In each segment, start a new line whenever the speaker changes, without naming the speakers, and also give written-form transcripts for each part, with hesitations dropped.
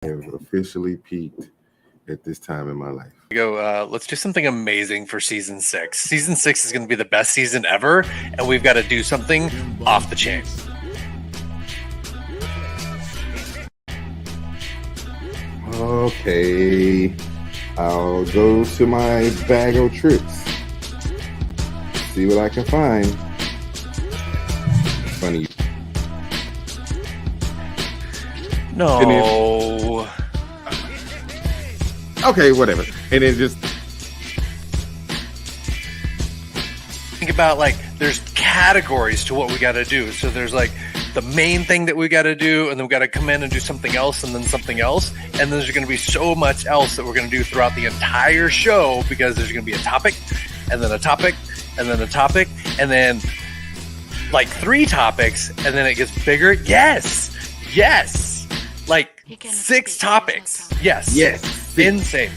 have officially peaked at this time in my life.
Go. Let's do something amazing for season 6. Season 6 is going to be the best season ever, and we've got to do something off the chain.
Okay, I'll go to my bag of tricks, see what I can find. Funny.
No.
Okay, whatever. And then just
think about, like, there's categories to what we got to do. So there's like the main thing that we got to do, and then we got to come in and do something else, and then something else, and then there's going to be so much else that we're going to do throughout the entire show, because there's going to be a topic, and then a topic, and then a topic, and then like 3 topics, and then it gets bigger. Yes, like 6 topics. Yes, insane.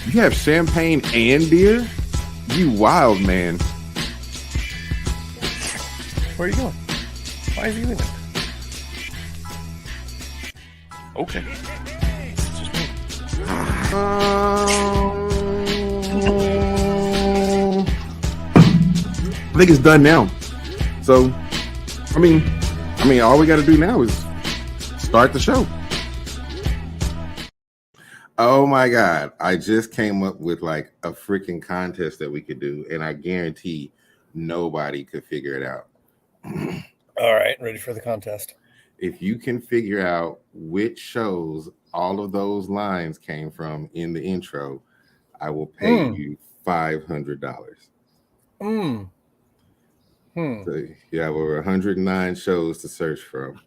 You have champagne and beer? You wild man.
Where are you going? Why is he doing that? Okay. It's just me.
I think it's done now. So, I mean, all we got to do now is start the show. Oh my God. I just came up with like a freaking contest that we could do, and I guarantee nobody could figure it out.
All right, ready for the contest.
If you can figure out which shows all of those lines came from in the intro, I will pay you $500. So you have over 109 shows to search from.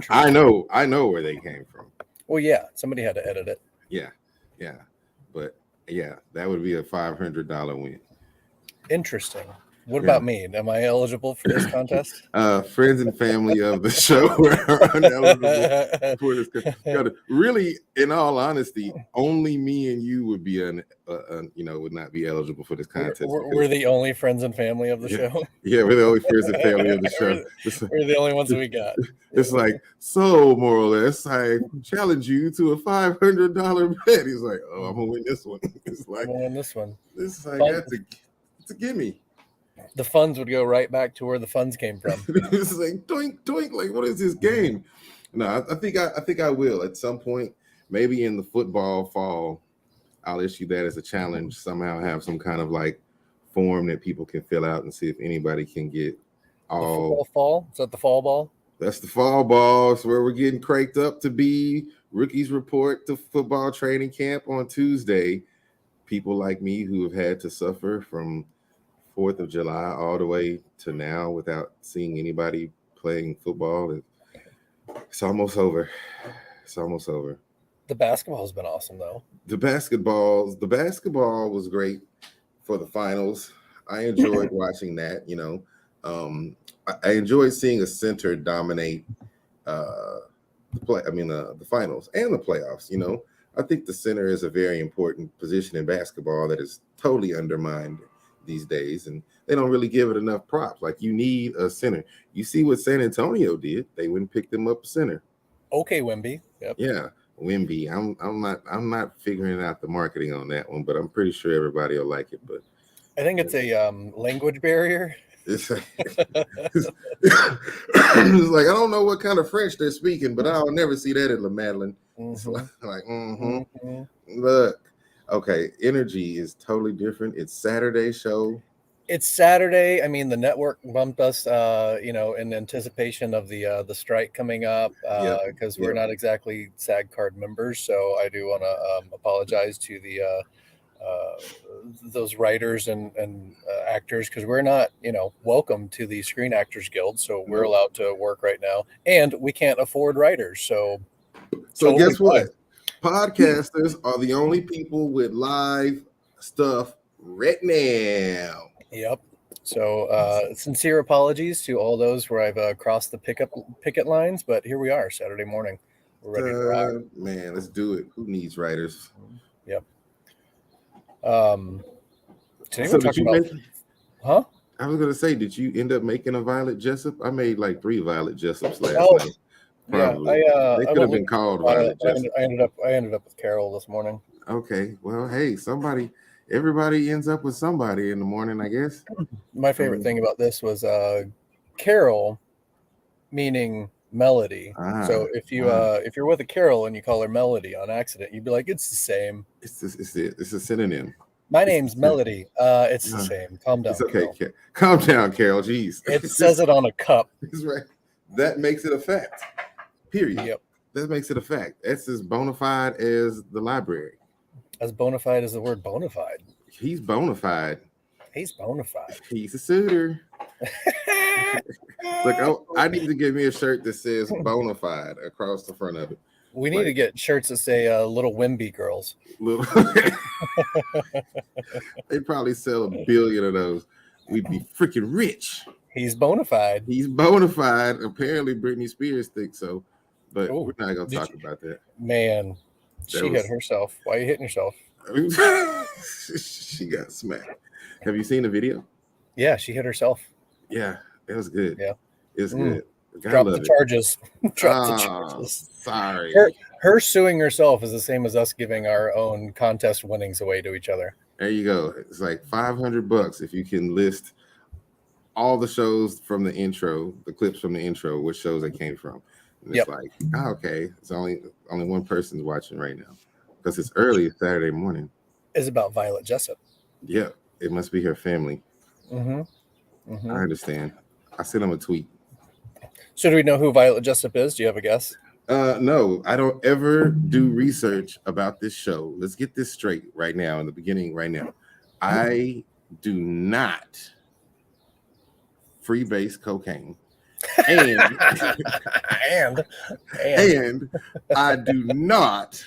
I know where they came from.
Well, yeah, somebody had to edit it.
Yeah. But yeah, that would be a $500 win.
Interesting. What about me? Am I eligible for this contest?
Friends and family of the show are ineligible for this. Really, in all honesty, only me and you would be would not be eligible for this contest.
We're the only friends and family of the show.
Yeah, we're the only friends and family of the show.
We're the only ones that we got.
It's like, so more or less, I challenge you to a $500 bet. He's like, oh, I'm gonna win this one. It's like,
I'm gonna win this one.
This is like it's a gimme.
The funds would go right back to where the funds came from.
It's like doink doink. Like, what is this game? No, I think I will at some point. Maybe in the football fall, I'll issue that as a challenge. Somehow have some kind of like form that people can fill out and see if anybody can get all.
The fall? Is that the fall ball?
That's the fall ball. It's where we're getting cranked up to be. Rookies report to football training camp on Tuesday. People like me who have had to suffer from 4th of July all the way to now without seeing anybody playing football. It's almost over.
The basketball has been awesome, though.
The basketball was great for the finals. I enjoyed watching that. I enjoyed seeing a center dominate the finals and the playoffs. I think the center is a very important position in basketball that is totally undermined these days, and they don't really give it enough props. Like, you need a center. You see what San Antonio did? They went and picked them up a center.
Okay, Wemby. Yep.
Yeah, Wemby. I'm not figuring out the marketing on that one, but I'm pretty sure everybody will like it. But
I think it's a language barrier.
It's like, it's like, I don't know what kind of French they're speaking, but I'll never see that in La Madeleine. It's like, look. Okay, energy is totally different. It's Saturday show.
It's Saturday. I mean, the network bumped us, in anticipation of the strike coming up, because we're not exactly SAG card members. So I do want to apologize to the those writers and actors, because we're not, welcome to the Screen Actors Guild. So we're allowed to work right now, and we can't afford writers. So
guess what? Podcasters are the only people with live stuff right now.
Yep. So sincere apologies to all those where I've crossed the picket lines, but here we are, Saturday morning. We're ready to rock.
Man, let's do it. Who needs writers?
Yep. Today we're talking about.
I was gonna say, did you end up making a Violet Jessop? I made like 3 Violet Jessops last
Oh,
night.
yeah.
Probably they
I
could
went
have been
looking
called
for Violet.
Violet Jessop.
I ended up with Carol this morning.
Okay, well, hey, everybody ends up with somebody in the morning, I guess.
My
I
favorite
mean,
thing about this was Carol, meaning melody.
ah,
So
ah,
if you're with a Carol and you call her Melody on accident, you'd be like, it's the same.
it's a synonym.
My
It's a
name's
synonym.
Melody. It's the
Ah,
same. Calm
it's
down,
okay.
Carol.
Calm down, Carol. Jeez,
It says it on a cup.
it's right. That makes it a fact. Period.
Yep.
That makes it a fact. That's as bona fide as the library.
As bona fide as the word bona fide.
He's bona fide.
He's bona fide.
He's a suitor. Look, I need to get me a shirt that says bona fide across the front of it.
We need to get shirts that say "Little Wimby Girls."
Little, they probably sell 1 billion of those. We'd be freaking rich.
He's bona fide.
He's bona fide. Apparently, Britney Spears thinks so, but
Ooh,
we're not gonna talk about that.
Man, she hit herself. Why are you hitting yourself?
She got smacked. Have you seen the video?
Yeah, she hit herself.
Yeah, it was good.
Yeah,
it's good.
Drop the charges. Drop the charges.
Sorry.
Her suing herself is the same as us giving our own contest winnings away to each other.
There you go. It's like $500 if you can list all the shows from the intro, the clips from the intro, which shows they came from. And it's like, okay, it's only one person's watching right now because it's early Saturday morning.
It's about Violet Jessop.
Yeah, it must be her family.
Mm-hmm.
I understand. I sent him a tweet.
So do we know who Violet Jessop is? Do you have a guess?
No, I don't ever do research about this show. Let's get this straight right now in the beginning right now. I do not freebase cocaine. And I do not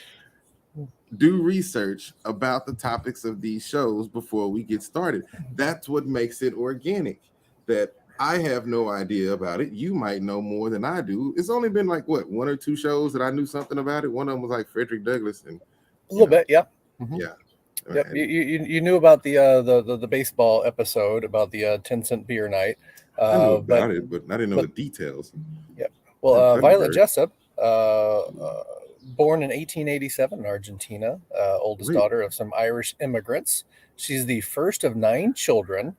do research about the topics of these shows before we get started. That's what makes it organic. That I have no idea about it. You might know more than I do. It's only been like 1 or 2 shows that I knew something about it. One of them was like Frederick Douglass, and
a little bit, yeah. Mm-hmm.
Yeah.
Yep. You knew about the baseball episode about the 10-cent beer night.
I knew about it, but I didn't know the details.
Yep. Well, Violet Jessop, born in 1887 in Argentina, oldest daughter of some Irish immigrants. She's the first of 9 children,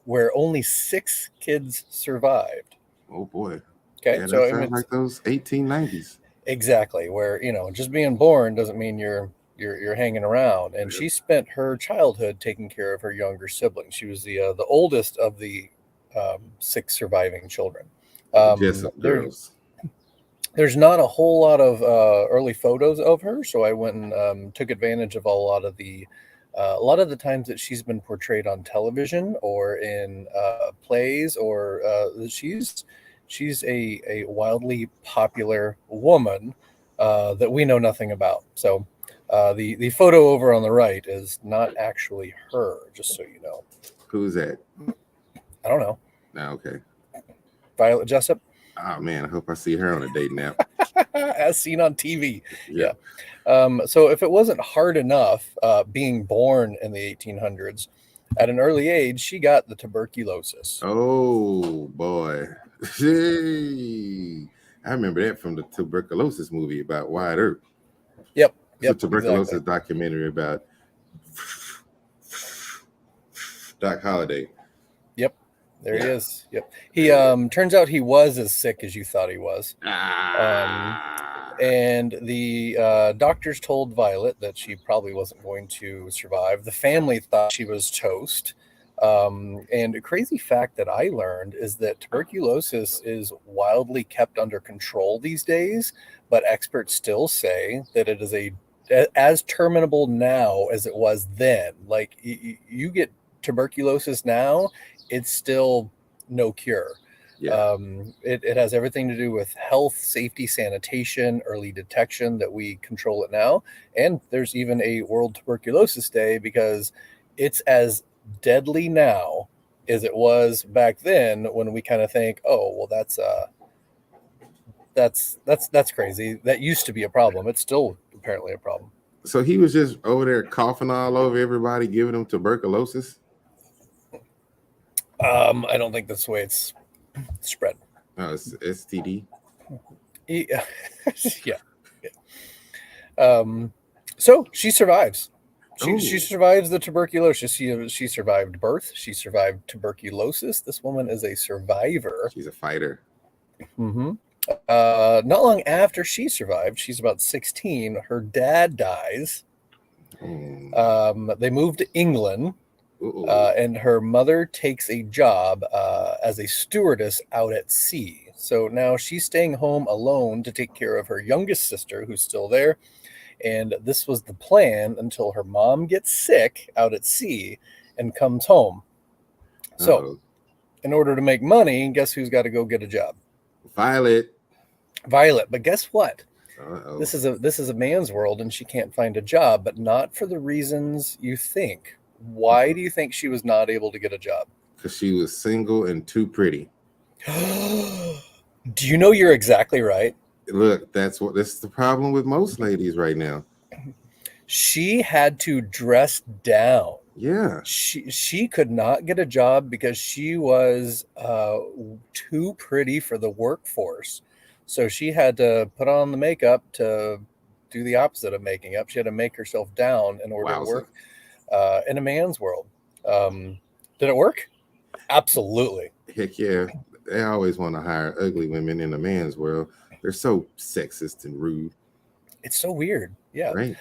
where only 6 kids survived.
Oh boy.
Okay,
yeah,
so
it sounds like those 1890s.
Exactly, where just being born doesn't mean you're hanging around. And she spent her childhood taking care of her younger siblings. She was the oldest of the 6 surviving children.
Girls.
There's not a whole lot of early photos of her, so I went and took advantage of a lot of the times that she's been portrayed on television or in plays, or she's a wildly popular woman that we know nothing about. So the photo over on the right is not actually her, just so you know.
Who's that?
I don't know.
No, okay.
Violet Jessop.
Oh man, I hope I see her on a dating app.
As seen on TV. Yeah. So if it wasn't hard enough being born in the 1800s, at an early age, she got the tuberculosis.
Oh boy. Hey. I remember that from the tuberculosis movie about Wyatt Earp.
Yep.
It's a tuberculosis documentary about Doc Holliday.
Yep. There he is. Yep. He turns out he was as sick as you thought he was. And the doctors told Violet that she probably wasn't going to survive. The family thought she was toast. And a crazy fact that I learned is that tuberculosis is wildly kept under control these days, but experts still say that it is as terminable now as it was then. Like you get tuberculosis now, it's still no cure.
Yeah.
It has everything to do with health, safety, sanitation, early detection that we control it now. And there's even a World Tuberculosis Day because it's as deadly now as it was back then, when we kind of think, oh, well, that's crazy. That used to be a problem. It's still apparently a problem.
So he was just over there coughing all over everybody, giving them tuberculosis.
I don't think that's the way it's spread.
Oh, it's STD.
Yeah. Yeah. So she survives. She survives the tuberculosis. She survived birth. She survived tuberculosis. This woman is a survivor.
She's a fighter.
Mm-hmm. Not long after she survived, she's about 16. Her dad dies. They moved to England, and her mother takes a job as a stewardess out at sea. So now she's staying home alone to take care of her youngest sister, who's still there. And this was the plan until her mom gets sick out at sea and comes home. So, in order to make money, guess who's got to go get a job?
Violet.
But guess what? This is a man's world, and she can't find a job, but not for the reasons you think. Why do you think she was not able to get a job?
Because she was single and too pretty.
Do you know you're exactly right?
Look, this is the problem with most ladies right now.
She had to dress down.
Yeah.
She could not get a job because she was too pretty for the workforce. So she had to put on the makeup to do the opposite of making up. She had to make herself down in order to work in a man's world. Did it work? Absolutely.
Heck yeah. They always want to hire ugly women in a man's world. They're so sexist and rude.
It's so weird. Yeah.
Right.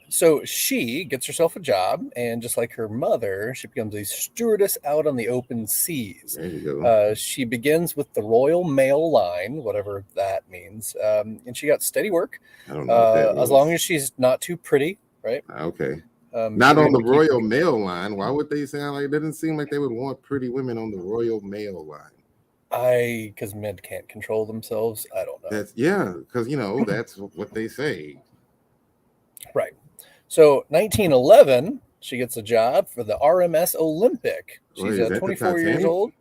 So she gets herself a job, and just like her mother, she becomes a stewardess out on the open seas.
There you go.
She begins with the Royal Mail Line, whatever that means, and she got steady work.
I don't know what that
as long as she's not too pretty, right?
Okay. Not on the Royal Mail Line. Why would they sound like? It doesn't seem like they would want pretty women on the Royal Mail Line.
Because men can't control themselves. I don't know.
Because that's what they say.
Right. So 1911, she gets a job for the RMS Olympic. She's 24 years old.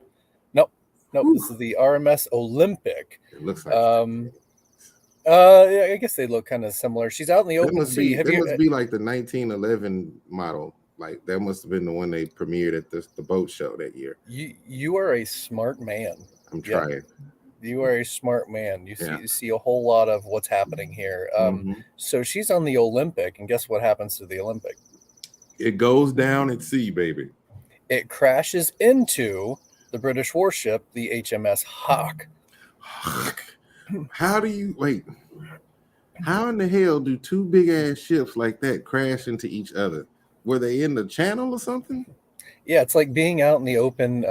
Nope. This is the RMS Olympic.
It looks like.
I guess they look kind of similar. She's out in the open sea.
That must be like the 1911 model. Like that must have been the one they premiered at the boat show that year.
You are a smart man.
I'm trying.
Yep. You are a smart man. You see a whole lot of what's happening here. So she's on the Olympic, and guess what happens to the Olympic?
It goes down at sea, baby.
It crashes into the British warship, the HMS Hawke.
How in the hell do two big ass ships like that crash into each other? Were they in the channel or something?
Yeah, it's like being out in the open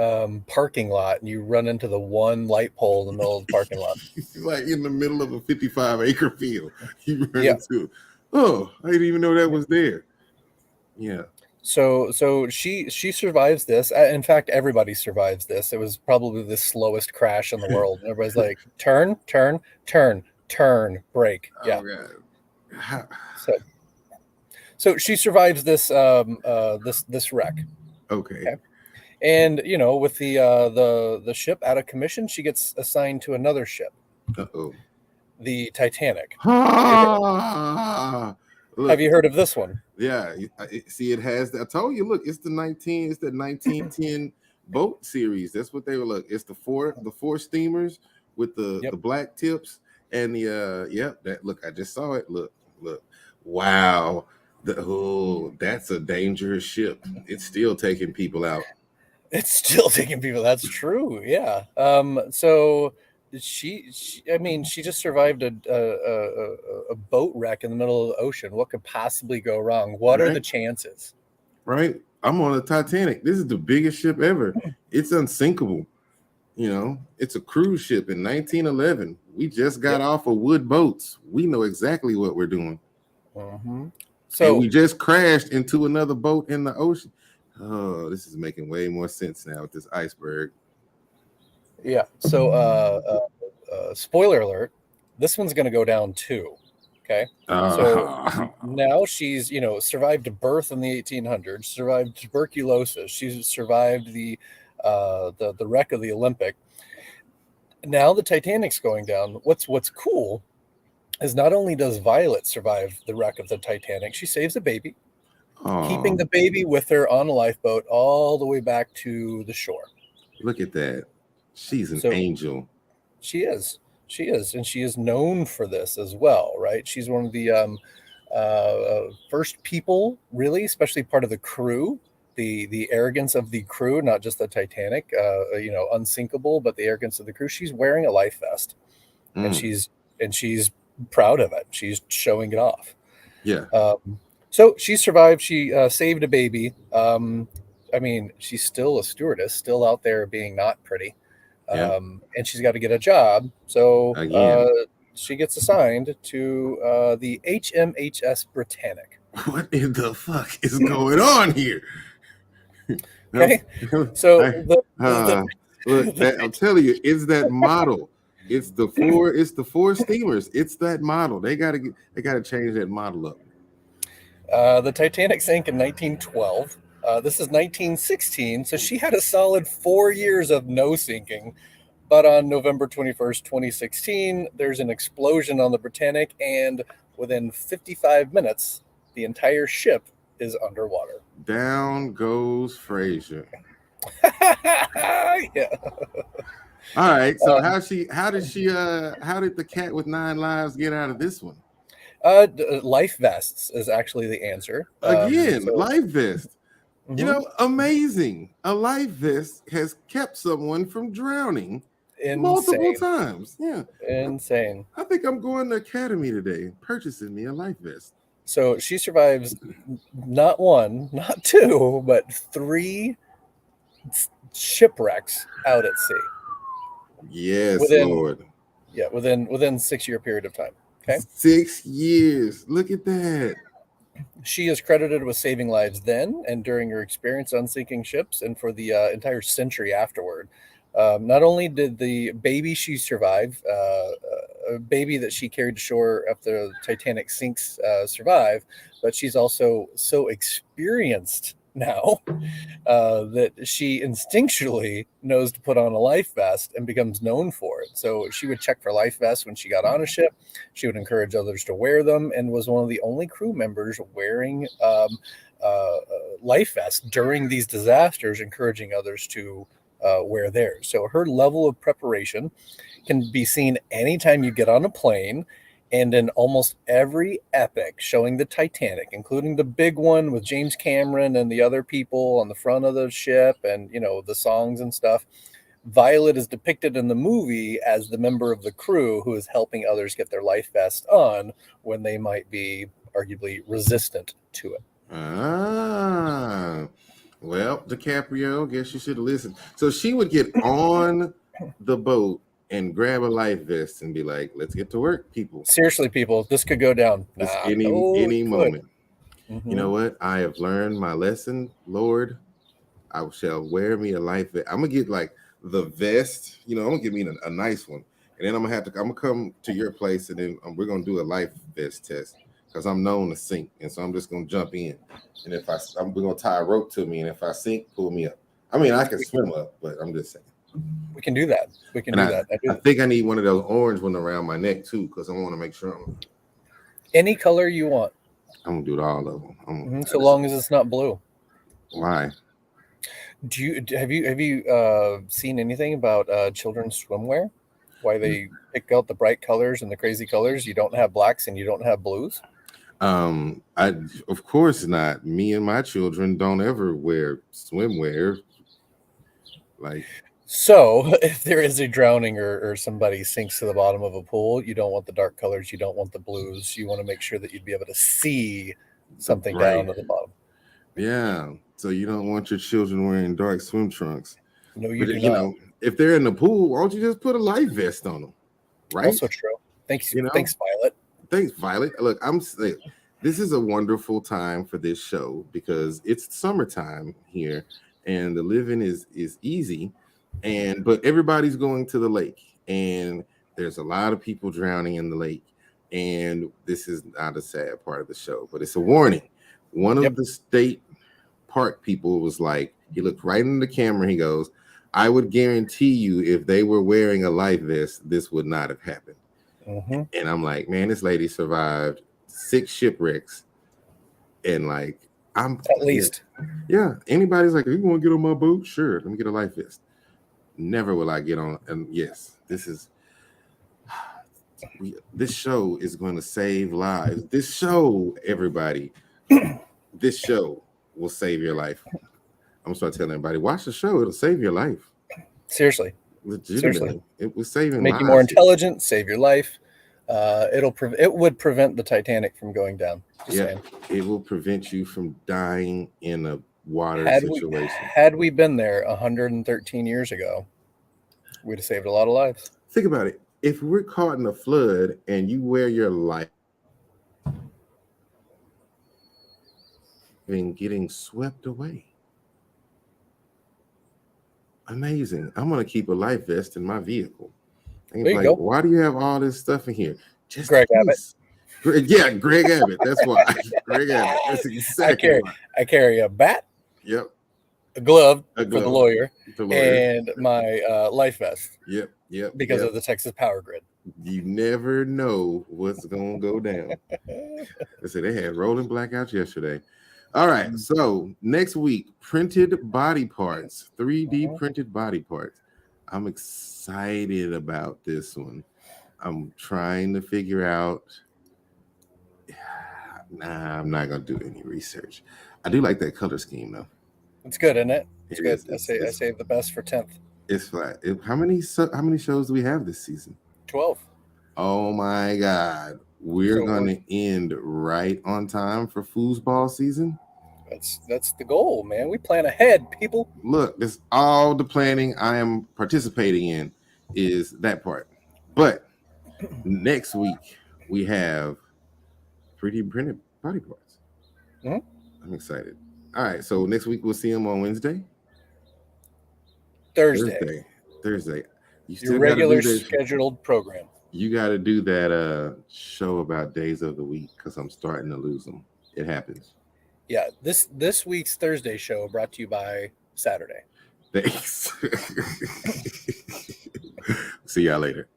parking lot and you run into the one light pole in the middle of the parking lot.
Like in the middle of a 55-acre field. You run into, I didn't even know that was there. Yeah.
So she survives this. In fact, everybody survives this. It was probably the slowest crash in the world. And everybody's like, turn, brake. Yeah.
Oh, God.
So she survives this this wreck.
Okay.
And with the ship out of commission, she gets assigned to another ship. The Titanic.
Look,
have you heard of this one?
Yeah. See, it has. I told you. Look, it's the 1910 boat series. That's what they were. Look, it's the four steamers with the black tips and that. Look, I just saw it. Look. Wow. That's a dangerous ship. It's still taking people out.
That's true. Yeah. So she just survived a boat wreck in the middle of the ocean. What could possibly go wrong? What are the chances?
Right. I'm on the Titanic. This is the biggest ship ever. It's unsinkable. It's a cruise ship in 1911. We just got off of wood boats. We know exactly what we're doing. So we just crashed into another boat in the ocean. Oh, this is making way more sense now with this iceberg.
Yeah. So, spoiler alert: this one's going to go down too. Okay. So now she's survived a birth in the 1800s, survived tuberculosis, she's survived the wreck of the Olympic. Now the Titanic's going down. What's cool is not only does Violet survive the wreck of the Titanic, she saves a baby, keeping the baby with her on a lifeboat all the way back to the shore.
Look at that. She's an
So
angel.
she is, and she is known for this as well, right? She's one of the first people, really, especially part of the crew. The arrogance of the crew, not just the Titanic, unsinkable, but the arrogance of the crew. She's wearing a life vest, and
Mm,
she's proud of it. She's showing it off.
yeah,
So she survived. She saved a baby. I mean, she's still a stewardess, still out there being not pretty,
yeah.
and she's got to get a job. So
Again,
she gets assigned to the HMHS Britannic.
what in the fuck is going on here?
Okay, so
I, uh, look,
the
I'm telling you, it's that model. It's the four steamers. It's that model. They gotta change that model up.
the Titanic sank in 1912. This is 1916, so she had a solid 4 years of no sinking. But on November 21st, 2016, there's an explosion on the Britannic, and within 55 minutes, the entire ship is underwater.
Down goes Frazier.
Yeah.
All right. So
Um,
how did the cat with 9 lives get out of this one?
Life vests is actually the answer.
Again,
So,
life vest. You
mhm,
know, amazing. A life vest has kept someone from drowning multiple
insane,
times. Yeah.
insane.
I think I'm going to Academy today and purchasing me a life vest.
So she survives not one, not two, but three shipwrecks out at sea
Yes,
within
Lord.
within 6 year period of time. Okay.
6 years. Look at that.
She is credited with saving lives then and during her experience on sinking ships and for the entire century afterward. Not only did the baby she survive, a baby that she carried to shore after the Titanic sinks, survive, but she's also so experienced now that she instinctually knows to put on a life vest and becomes known for it. So she would check for life vests when she got on a ship. She would encourage others to wear them and was one of the only crew members wearing life vests during these disasters, encouraging others to wear theirs. So her level of preparation can be seen anytime you get on a plane and in almost every epic showing the Titanic, including the big one with James Cameron and the other people on the front of the ship and, the songs and stuff. Violet is depicted in the movie as the member of the crew who is helping others get their life vest on when they might be arguably resistant to it.
Ah, well, DiCaprio, guess you should have listened. So she would get on the boat and grab a life vest and be like, "Let's get to work, people.
Seriously, people, this could go down.
It's
Nah,
any
oh, it
any
could.
moment." You know
Mhm.
what? I have learned my lesson, Lord. I shall wear me a life vest. I'm gonna get like the vest. I'm gonna get me a nice one, and then I'm gonna come to your place, and then we're gonna do a life vest test because I'm known to sink, and so I'm just gonna jump in, and if we're gonna tie a rope to me, and if I sink, pull me up. I mean, I can swim up, but I'm just saying.
We can do that. We can
And
do
I,
that.
I think I need one of those orange ones around my neck too, because I want to make sure
Any color you want,
I'm gonna do all of them.
so long as it's not blue.
Why?
Have you seen anything about children's swimwear? Why they pick out the bright colors and the crazy colors? You don't have blacks and you don't have blues.
I of course not. Me and my children don't ever wear swimwear. Like,
So if there is a drowning or somebody sinks to the bottom of a pool, you don't want the dark colors. You don't want the blues. You want to make sure that you'd be able to see something down
bright.
at the bottom.
Yeah. So you don't want your children wearing dark swim trunks.
No, you
But
do not.
if they're in the pool, why don't you just put a life vest on them? Right?
Also true. Thanks, thanks, Violet.
Thanks, Violet. Look, I'm saying this is a wonderful time for this show because it's summertime here and the living is easy. But everybody's going to the lake and there's a lot of people drowning in the lake. And this is not a sad part of the show, but it's a warning. One of the state park people was like, he looked right in the camera. He goes, I would guarantee you if they were wearing a life vest, this would not have happened.
Mm-hmm.
And I'm like, man, this lady survived 6 shipwrecks. And like,
At least.
Yeah. Anybody's like, you want to get on my boat? Sure. Let me get a life vest. Never will I get on. And yes, this show is going to save lives. This show, everybody, this show will save your life. I'm gonna start telling everybody, watch the show. It'll save your life.
Seriously.
Legitimately, it was saving
Make
lives.
you more intelligent, save your life. It would prevent the Titanic from going down. Just saying.
It will prevent you from dying in a water situation.
Had we been there 113 years ago, we'd have saved a lot of lives.
Think about it. If we're caught in a flood and you wear your life and getting swept away. Amazing. I'm gonna keep a life vest in my vehicle.
There you go.
Why do you have all this stuff in here? Just
Greg Abbott.
Yeah, Greg Abbott. That's why. Greg Abbott. That's exactly why.
I carry a bat.
Yep.
A glove for the lawyer.
And
my life vest.
Yep.
Because of the Texas power grid.
You never know what's gonna go down. I said they had rolling blackouts yesterday. All right, so next week, printed body parts, 3D printed body parts. I'm excited about this one. I'm trying to figure out. Nah, I'm not gonna do any research. I do like that color scheme though.
It's good, isn't it? It's good. I saved the best for 10th.
It's flat. How many shows do we have this season?
12.
Oh my God. We're gonna end right on time for foosball season.
That's the goal, man. We plan ahead, people.
Look, this all the planning I am participating in is that part. But next week we have 3D printed body parts. I'm excited. All right, so next week we'll see them on Wednesday.
Thursday.
You still
your regular scheduled program.
You got to do that show about days of the week because I'm starting to lose them. It happens.
Yeah, this week's Thursday show brought to you by Saturday.
Thanks. See y'all later.